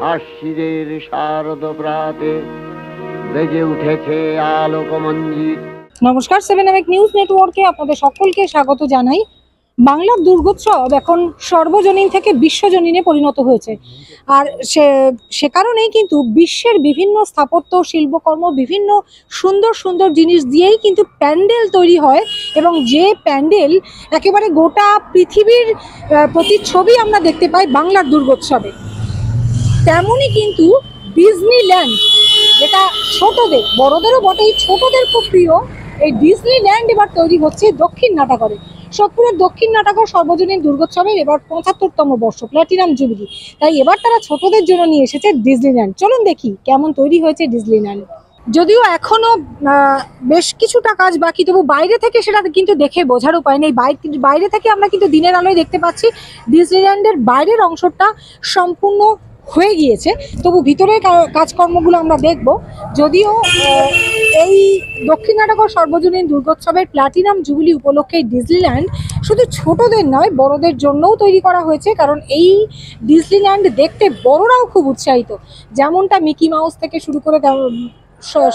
আশ্বিনের শারদ প্রাতে বেজে উঠেছে আলোকমঞ্জিত। নমস্কার, 7 নিউজ নেটওয়ার্কে আপনাদের সকলকে স্বাগত জানাই। বাংলার দুর্গোৎসব এখন সর্বজনীন থেকে বিশ্বজনীনে পরিণত হয়েছে, আর সে কারণেই কিন্তু বিশ্বের বিভিন্ন স্থাপত্য শিল্পকর্ম, বিভিন্ন সুন্দর সুন্দর জিনিস দিয়েই কিন্তু প্যান্ডেল তৈরি হয়, এবং যে প্যান্ডেল একেবারে গোটা পৃথিবীর প্রতিচ্ছবি আমরা দেখতে পাই বাংলার দুর্গোৎসবে। তেমনই কিন্তু ডিজনিল্যান্ড, যেটা ছোটদের বড়দেরও বটে, এই ছোটদের খুব প্রিয় এই ডিজনিল্যান্ড এবার তৈরি হচ্ছে দক্ষিণ নাটাগড়ে। সোদপুরের দক্ষিণ নাটাগড় সর্বজনীন দুর্গোৎসবের এবার ৭৫তম বর্ষ, প্ল্যাটিনাম জুবিলি। তাই এবার তারা ছোটদের জন্য নিয়ে এসেছে ডিজনিল্যান্ড। চলুন দেখি কেমন তৈরি হয়েছে ডিজনিল্যান্ড। যদিও এখনো বেশ কিছুটা কাজ বাকি, তবু বাইরে থেকে সেটা কিন্তু দেখে বোঝার উপায় নেই। বাইরে থেকে আমরা কিন্তু দিনের আলোয় দেখতে পাচ্ছি ডিজনিল্যান্ডের বাইরের অংশটা সম্পূর্ণ হয়ে গিয়েছে, তবু ভিতরের কাজকর্মগুলো আমরা দেখব। যদিও এই দক্ষিণ নাটাগড় সর্বজনীন দুর্গোৎসবের প্ল্যাটিনাম জুবিলি উপলক্ষে ডিজনিল্যান্ড শুধু ছোটদের নয়, বড়দের জন্যও তৈরি করা হয়েছে, কারণ এই ডিজনিল্যান্ড দেখতে বড়রাও খুব উৎসাহিত। যেমনটা মিকি মাউস থেকে শুরু করে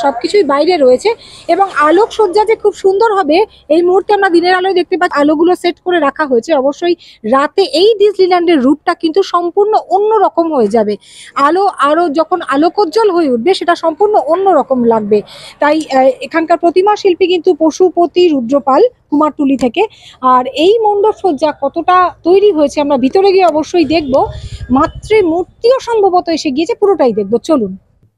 সবকিছুই বাইরে রয়েছে, এবং আলোকসজ্জা যে খুব সুন্দর হবে এই মুহূর্তে আমরা দিনের আলোয় দেখতে পাচ্ছি। আলোগুলো সেট করে রাখা হয়েছে, অবশ্যই রাতে এই ডিজনিল্যান্ডের রূপটা কিন্তু সম্পূর্ণ অন্য রকম হয়ে যাবে। আরো যখন আলোকোজ্জ্বল হয়ে উঠবে সেটা সম্পূর্ণ অন্য রকম লাগবে। তাই এখানকার প্রতিমা শিল্পী কিন্তু পশুপতি রুদ্রপাল, কুমারটুলি থেকে। আর এই মণ্ডপ সজ্জা কতটা তৈরি হয়েছে আমরা ভিতরে গিয়ে অবশ্যই দেখব। মাতৃমূর্তিও সম্ভবত এসে গিয়েছে, পুরোটাই দেখব। চলুন,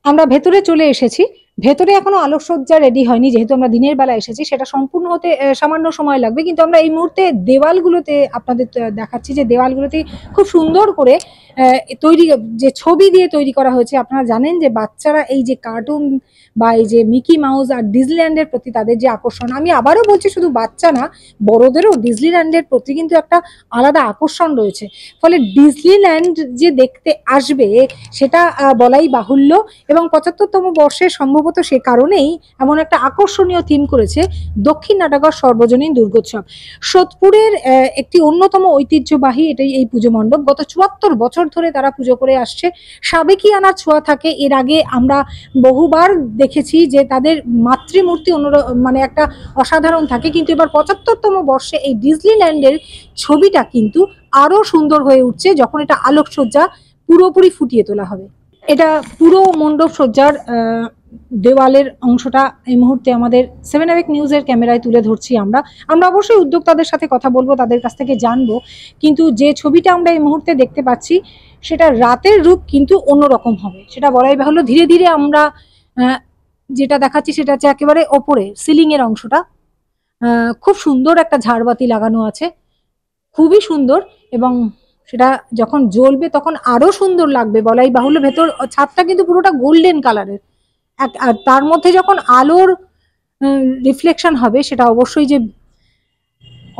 আমরা ভেতরে চলে এসেছি। ভেতরে এখনো আলোকসজ্জা রেডি হয়নি, যেহেতু আমরা দিনের বেলা এসেছি। সেটা সম্পূর্ণ হতে সামান্য সময় লাগবে, কিন্তু আমরা এই মুহূর্তে দেওয়ালগুলোতে আপনাদের দেখাচ্ছি যে দেওয়ালগুলোতে খুব সুন্দর করে তৈরি, যে ছবি দিয়ে তৈরি করা হয়েছে। আপনারা জানেন যে বাচ্চারা এই যে কার্টুন বা এই যে মিকি মাউস আর ডিজনিল্যান্ডের প্রতি তাদের যে আকর্ষণ, আমি আবারও বলছি শুধু বাচ্চা না, বড়দেরও ডিজনিল্যান্ডের প্রতি কিন্তু একটা আলাদা আকর্ষণ রয়েছে। ফলে ডিজনিল্যান্ড যে দেখতে আসবে সেটা বলাই বাহুল্য, এবং ৭৫তম বর্ষে সম্ভবত সে কারণেই এমন একটা আকর্ষণীয় থিম করেছে দক্ষিণ নাটাগড় সর্বজনীন দুর্গোৎসব। সোদপুরের একটি অন্যতম ঐতিহ্যবাহী এটাই এই পুজো মণ্ডপ। গত ৭৪ বছর ধরে তারা পুজো করে আসছে। সাবেকিয়ানার ছোঁয়া থাকে। এর আগে আমরা বহুবার দেখেছি যে তাদের মাতৃমূর্তি মানে একটা অসাধারণ থাকে, কিন্তু এবার ৭৫তম বর্ষে এই ডিজনিল্যান্ডের ছবিটা কিন্তু আরো সুন্দর হয়ে উঠছে যখন এটা আলোকসজ্জা পুরোপুরি ফুটিয়ে তোলা হবে। এটা পুরো মণ্ডপ সজ্জার দেওয়ালের অংশটা এই মুহূর্তে আমাদের 7 নিউজের ক্যামেরায় তুলে ধরছি। আমরা অবশ্যই উদ্যোক্তাদের সাথে কথা বলবো, তাদের কাছ থেকে জানবো। কিন্তু যে ছবিটা আমরা এই মুহূর্তে দেখতে পাচ্ছি সেটা রাতের রূপ কিন্তু অন্যরকম হবে, সেটা বলাই বাহুল্য। ধীরে ধীরে আমরা যেটা দেখাচ্ছি সেটা হচ্ছে একেবারে ওপরে সিলিং এর অংশটা। খুব সুন্দর একটা ঝাড়বাতি লাগানো আছে, খুবই সুন্দর, এবং সেটা যখন জ্বলবে তখন আরো সুন্দর লাগবে বলাই বাহুল্য। ভেতর ছাদটা কিন্তু পুরোটা গোল্ডেন কালারের, আর তার মধ্যে যখন আলোর রিফ্লেকশন হবে সেটা অবশ্যই যে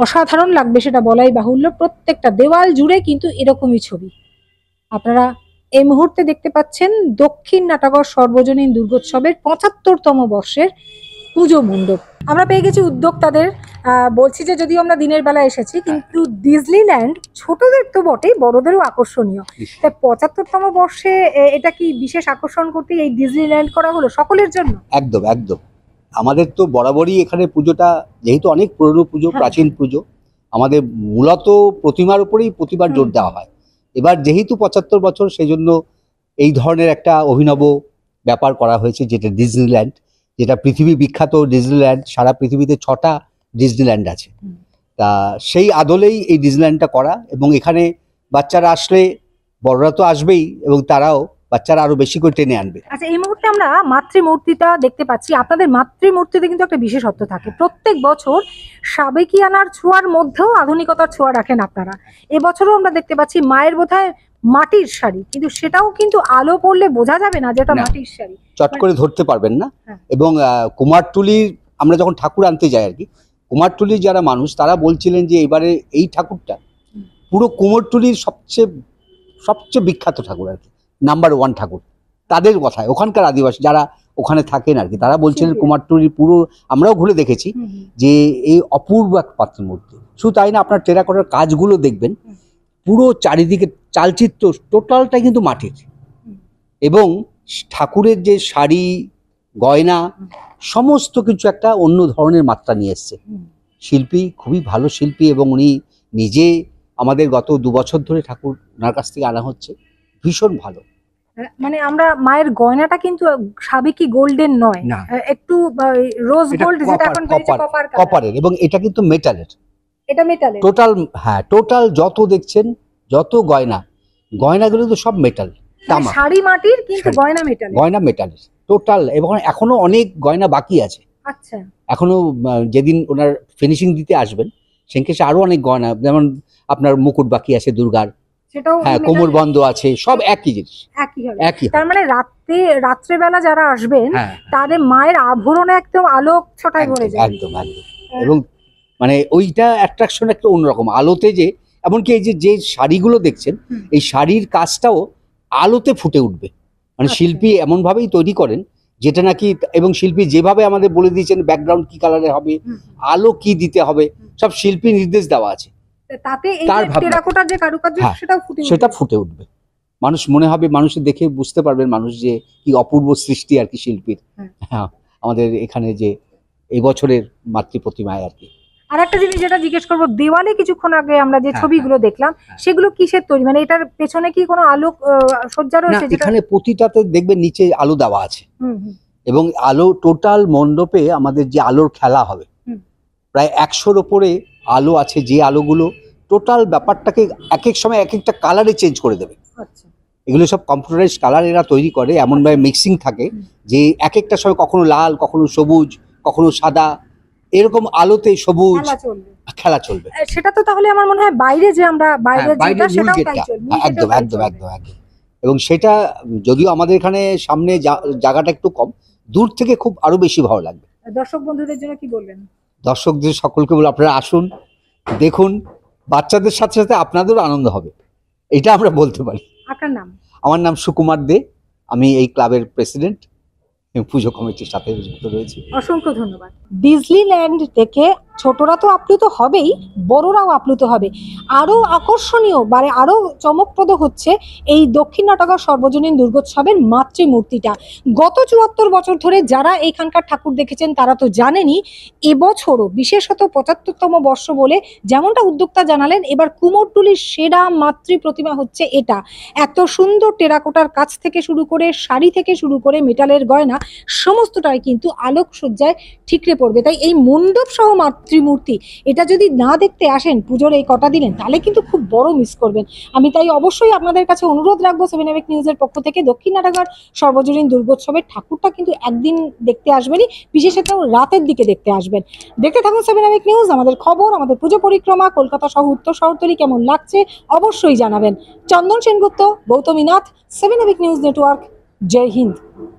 অসাধারণ লাগবে সেটা বলাই বাহুল্য। প্রত্যেকটা দেওয়াল জুড়ে কিন্তু এরকমই ছবি আপনারা এই মুহূর্তে দেখতে পাচ্ছেন। দক্ষিণ নাটাগড় সর্বজনীন দুর্গোৎসবের ৭৫তম বর্ষের পুজো মণ্ডপ। আমরা পেয়ে গেছি উদ্যোক্তাদের। বলছি যে যদিও আমরা দিনের বেলা এসেছি, কিন্তু ডিজনিল্যান্ড ছোটদের তো বটেই, বড়দেরও আকর্ষণীয়। তাই ৭৫তম বর্ষে এটা কি বিশেষ আকর্ষণ করতে এই ডিজনিল্যান্ড করা হলো সকলের জন্য? একদম একদম। আমাদের তো বরাবরই এখানে পুজোটা যেহেতু অনেক পুরনো পুজো, প্রাচীন পুজো, আমাদের মূলত প্রতিমার উপরেই প্রতিবার জোর দেওয়া হয়। এবার যেহেতু ৭৫ বছর, সেই জন্য এই ধরনের একটা অভিনব ব্যাপার করা হয়েছে, যেটা ডিজনিল্যান্ড, যেটা পৃথিবী বিখ্যাত ডিজনিল্যান্ড। সারা পৃথিবীতে 6টা ডিজনিল্যান্ড আছে, তা সেই আদলেই এই ডিজনিল্যান্ডটা করা। এবং এখানে বাচ্চারা আসলে বড়রা তো আসবেই, এবং বাচ্চারা আরো বেশি করে টেনে আনবে। আচ্ছা, এই মুহূর্তে আমরা মাতৃমূর্তিটা দেখতে পাচ্ছি। আপনাদের মাতৃমূর্তিতে কিন্তু একটা বিশেষত্ব থাকে, প্রত্যেক বছর সাবেকিয়ানার ছোঁয়ার মধ্যেও আধুনিকতার ছোঁয়া রাখেন আপনারা। এবছরও আমরা দেখতে পাচ্ছি মায়ের বোধহয় মাটির শাড়ি, কিন্তু সেটাও কিন্তু আলো পড়লে বোঝা যাবে না যেটা মাটির শাড়ি, চট করে ধরতে পারবেন না। এবং কুমারটুলির আমরা যখন ঠাকুর আনতে যাই আর কি, কুমারটুলির যারা মানুষ তারা বলছিলেন যে এবারে এই ঠাকুরটা পুরো কুমারটুলির সবচেয়ে বিখ্যাত ঠাকুর আর কি, নাম্বার 1 ঠাকুর। তাদের কথায় ওখানকার আদিবাসী যারা ওখানে থাকেন আর কি, তারা বলছিলেন কুমারটুলির পুরো, আমরাও ঘুরে দেখেছি যে এই অপূর্ব এক পাত্রমূর্তি। শুধু তাই না, আপনার টেরাকোটার কাজগুলো দেখবেন, পুরো চারিদিকে চালচিত্র টোটালটাই কিন্তু মাটির। এবং ঠাকুরের যে শাড়ি গয়না সমস্ত কিছু একটা অন্য ধরনের মাত্রা নিয়ে এসছে। শিল্পী খুবই ভালো শিল্পী এবং উনি নিজে আমাদের গত 2 বছর ধরে ঠাকুর ওনার কাছ থেকে আনা হচ্ছে, ভীষণ ভালো। মানে আমরা মায়ের গয়নাটা কিন্তু সাবেকি গোল্ডেন নয়, না। একটু রোজ এটা গোল্ড, যেটা এখন বেরিয়েছে কপার কালার। কপারের, এবং এটা কিন্তু মেটালের, এটা মেটালের। টোটাল, হ্যাঁ টোটাল যত দেখছেন যত গয়নাগুলো তো সব মেটাল, তামা। শাড়ি মাটির কিন্তু শাড়ি। গয়না মেটালের। গয়না মেটালের টোটাল, এবং এখনো অনেক গয়না বাকি আছে। আচ্ছা। এখনো যেদিন ওনার ফিনিশিং দিতে আসবেন সেখানে আরো অনেক গয়না, যেমন আপনার মুকুট বাকি আছে দুর্গার, সেটাও হ্যাঁ কোমর বন্ধ আছে, সব একই জিনিস, একই হবে। একই। তার মানে রাত্রেবেলা যারা আসবেন হ্যাঁ তাদের মায়ের আভরণে একদম আলোক ছটায় ভরে যায়। একদম একদম। এবং মানে ওইটা অ্যাট্রাকশন একটা অন্যরকম আলোতে, যে এমনকি এই যে শাড়িগুলো দেখছেন এই শাড়ির কাজটাও আলোতে ফুটে উঠবে। মানে আচ্ছা। শিল্পী এমন ভাবেই তৈরি করেন যেটা নাকি, এবং শিল্পী যেভাবে আমাদের বলে দিয়েছেন ব্যাকগ্রাউন্ড কি কালারে হবে, আলো কি দিতে হবে, সব শিল্পী নির্দেশ দেওয়া আছে। তাতে এই তার যে ভাবনা। টেরাকোটার যে কারুকার্য হ্যাঁ, সেটাও ফুটে সেটা উঠবে। ফুটে উঠবে। মানুষ মনে হবে, মানুষের দেখে বুঝতে পারবেন মানুষ যে কি অপূর্ব সৃষ্টি আর কি শিল্পীর। হ্যাঁ, আমাদের এখানে যে এই বছরের মাতৃ প্রতিমায় আর কি। আর একটা জিনিস যেটা জিজ্ঞেস করবো, দেওয়ালে কিছুক্ষণ আগে আমরা যে হ্যাঁ, ছবিগুলো দেখলাম সেগুলো কিসের তৈরি? মানে এটার পেছনে কি কোনো আলোক সজ্জা না, রয়েছে? এখানে প্রতিটাতে দেখবেন নিচে আলো দেওয়া আছে, হুম হুম। এবং আলো টোটাল মণ্ডপে আমাদের যে আলোর খেলা হবে প্রায় 100-র ওপরে আলো আছে, যে আলোগুলো টোটাল ব্যাপারটাকে এক এক সময় এক একটা কালারে চেঞ্জ করে দেবে। আচ্ছা। এগুলো সব কম্পিউটারাইজড কালার এরা তৈরি করে, এমনভাবে মিক্সিং থাকে যে এক একটা সময় কখনো লাল, কখনো সবুজ, কখনো সাদা, এরকম আলোতে সবুজ খেলা চলবে। সেটা তো তাহলে আমার মনে হয় বাইরে যে আমরা বাইরে যেটা সেটাও তাই চলবে। একদম একদম একদম একদম। এবং সেটা যদিও আমাদের এখানে সামনে জায়গাটা একটু কম, দূর থেকে খুব আরো বেশি ভালো লাগবে। দর্শক বন্ধুদের জন্য কি বলবেন? দর্শকদের সকলকে বলে আপনারা আসুন, দেখুন, বাচ্চাদের সাথে সাথে আপনাদেরও আনন্দ হবে, এটা আমরা বলতে পারি। আপনার নাম? আমার নাম সুকুমার দে, আমি এই ক্লাবের প্রেসিডেন্ট, পুজো কমিটির সাথে যুক্ত রয়েছি। অসংখ্য ধন্যবাদ। ডিজনিল্যান্ড থেকে ছোটরা তো আপ্লুত হবেই, বড়রাও আপ্লুত হবে। আরো আকর্ষণীয় মানে আরো চমকপ্রদ হচ্ছে এই দক্ষিণ নাটকের সর্বজনীন দুর্গোৎসবের মাতৃমূর্তিটা। গত ৭৪ বছর ধরে যারা এখানকার ঠাকুর দেখেছেন তারা তো জানেনই, এবছরও বিশেষত ৭৫তম বর্ষ বলে যেমনটা উদ্যোক্তা জানালেন, এবার কুমোরটুলির সেরা মাতৃ প্রতিমা হচ্ছে এটা। এত সুন্দর টেরাকোটার কাজ থেকে শুরু করে, শাড়ি থেকে শুরু করে মেটালের গয়না সমস্তটাই কিন্তু আলোকসজ্জায় ঠিকরে পড়বে। তাই এই মণ্ডপ সহ মাতৃমূর্তি এটা যদি না দেখতে আসেন পুজোর এই কটা দিনে, তাহলে কিন্তু খুব বড় মিস করবেন। আমি তাই অবশ্যই আপনাদের কাছে অনুরোধ রাখবো, 7 এভিক নিউজের পক্ষ থেকে দক্ষিণ নাটকের সর্বজনীন দুর্গোৎসবের ঠাকুরটা কিন্তু একদিন দেখতে আসবেনই, বিশেষত রাতের দিকে দেখতে আসবেন। দেখতে থাকুন 7 এভিক নিউজ। আমাদের খবর, আমাদের পুজো পরিক্রমা, কলকাতা সহ উত্তর শহরতলি কেমন লাগছে অবশ্যই জানাবেন। চন্দন সেনগুপ্ত, গৌতমী নাথ, 7 এভিক নিউজ নেটওয়ার্ক। জয় হিন্দ।